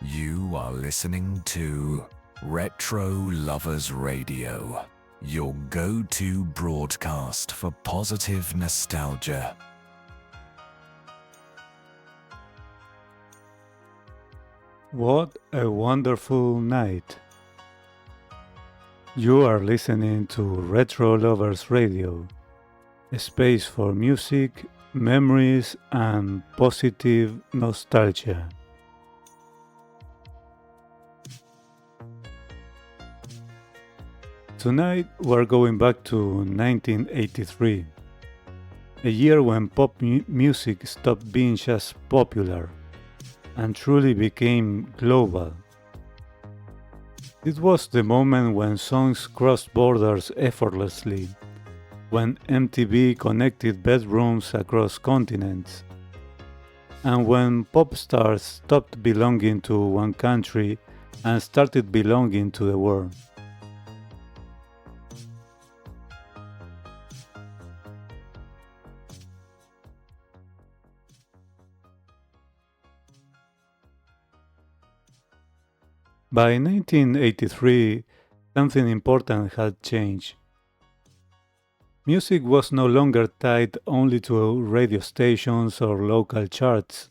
You are listening to RetroLovers Radio, your go-to broadcast for positive nostalgia. What a wonderful night. You are listening to Retro Lovers Radio, a space for music, memories, and positive nostalgia. Tonight we're going back to 1983, a year when pop music stopped being just popular and truly became global. It was the moment when songs crossed borders effortlessly, when MTV connected bedrooms across continents, and when pop stars stopped belonging to one country and started belonging to the world. By 1983, something important had changed. Music was no longer tied only to radio stations or local charts.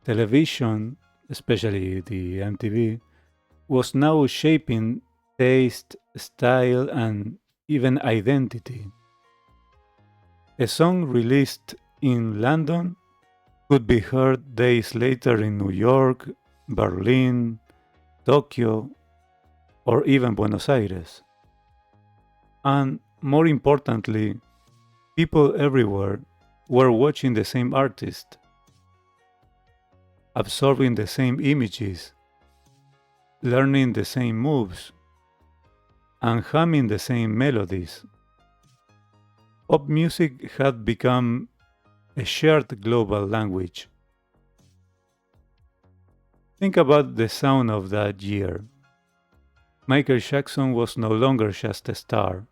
Television, especially the MTV, was now shaping taste, style, and even identity. A song released in London could be heard days later in New York, Berlin, Tokyo, or even Buenos Aires. And more importantly, people everywhere were watching the same artist, absorbing the same images, learning the same moves, and humming the same melodies. Pop music had become a shared global language. Think about the sound of that year. Michael Jackson was no longer just a star.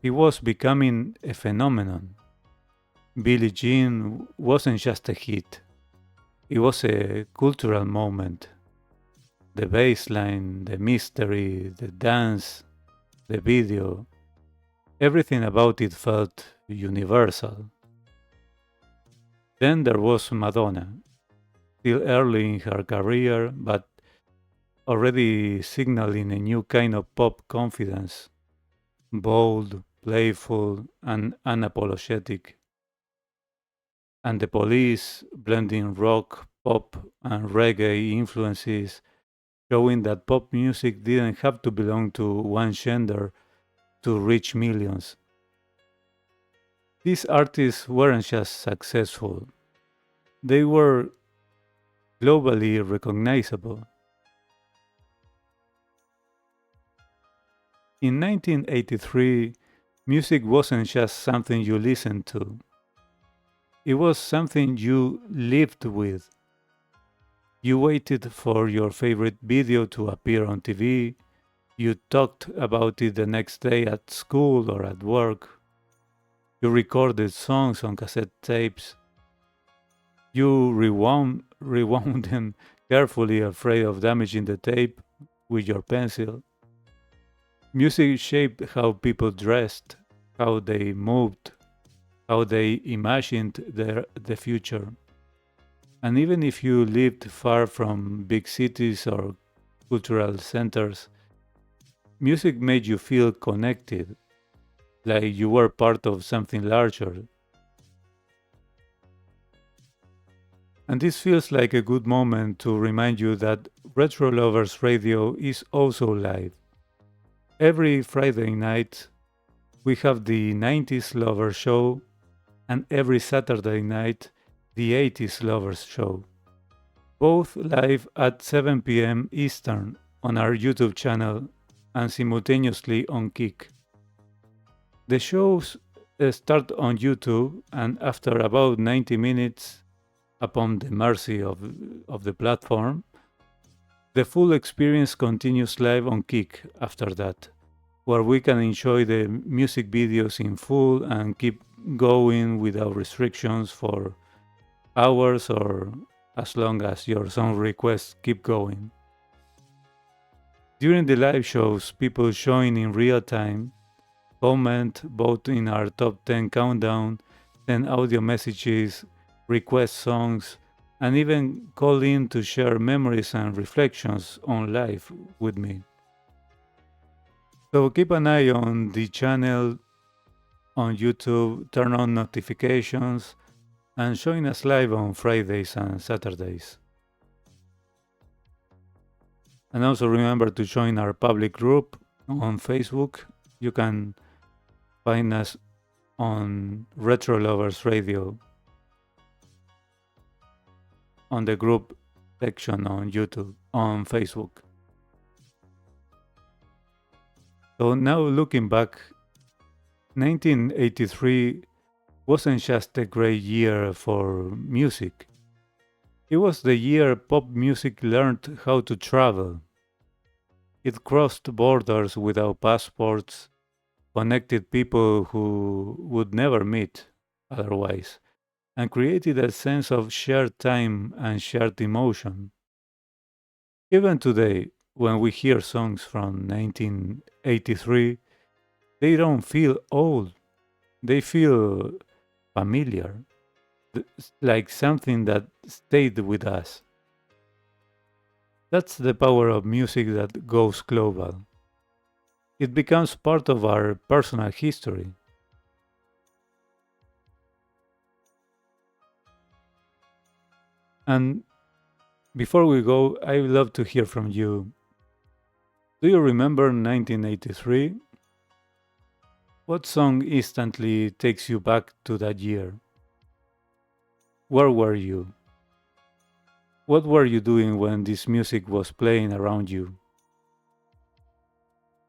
He was becoming a phenomenon. Billie Jean wasn't just a hit. It was a cultural moment. The bass line, the mystery, the dance, the video, everything about it felt universal. Then there was Madonna, still early in her career, but already signaling a new kind of pop confidence, bold, playful, and unapologetic. And the Police, blending rock, pop, and reggae influences, showing that pop music didn't have to belong to one gender to reach millions. These artists weren't just successful, they were globally recognizable. In 1983, music wasn't just something you listened to. It was something you lived with. You waited for your favorite video to appear on TV. You talked about it the next day at school or at work. You recorded songs on cassette tapes. You rewound them carefully, afraid of damaging the tape with your pencil. Music shaped how people dressed, how they moved, how they imagined the future. And even if you lived far from big cities or cultural centers, music made you feel connected, like you were part of something larger. And this feels like a good moment to remind you that Retro Lovers Radio is also live. Every Friday night, we have the 90s Lovers Show, and every Saturday night, the 80s Lovers Show. Both live at 7 p.m. Eastern on our YouTube channel and simultaneously on Kick. The shows start on YouTube, and after about 90 minutes, upon the mercy of the platform, the full experience continues live on Kick after that, where we can enjoy the music videos in full and keep going without restrictions for hours or as long as your song requests keep going. During the live shows, people join in real time, comment, vote in our top 10 countdown, send audio messages, request songs, and even call in to share memories and reflections on life with me. So keep an eye on the channel on YouTube, turn on notifications, and join us live on Fridays and Saturdays. And also remember to join our public group on Facebook. You can find us on RetroLovers Radio on the group section on YouTube, on Facebook. So now looking back, 1983 wasn't just a great year for music. It was the year pop music learned how to travel. It crossed borders without passports, connected people who would never meet otherwise, and created a sense of shared time and shared emotion. Even today, when we hear songs from 1983, they don't feel old, they feel familiar, like something that stayed with us. That's the power of music that goes global. It becomes part of our personal history. And before we go, I would love to hear from you. Do you remember 1983? What song instantly takes you back to that year? Where were you? What were you doing when this music was playing around you?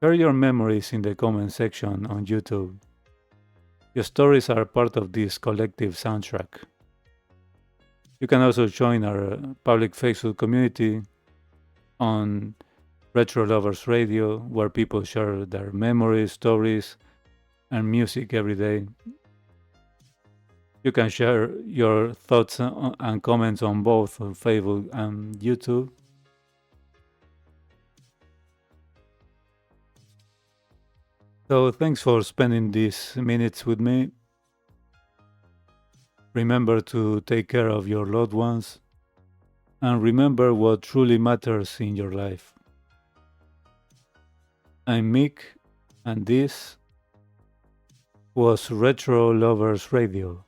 Share your memories in the comment section on YouTube. Your stories are part of this collective soundtrack. You can also join our public Facebook community on RetroLovers Radio, where people share their memories, stories, and music every day. You can share your thoughts and comments on both on Facebook and YouTube. So thanks for spending these minutes with me. Remember to take care of your loved ones and remember what truly matters in your life. I'm Mick, and this was Retro Lovers Radio.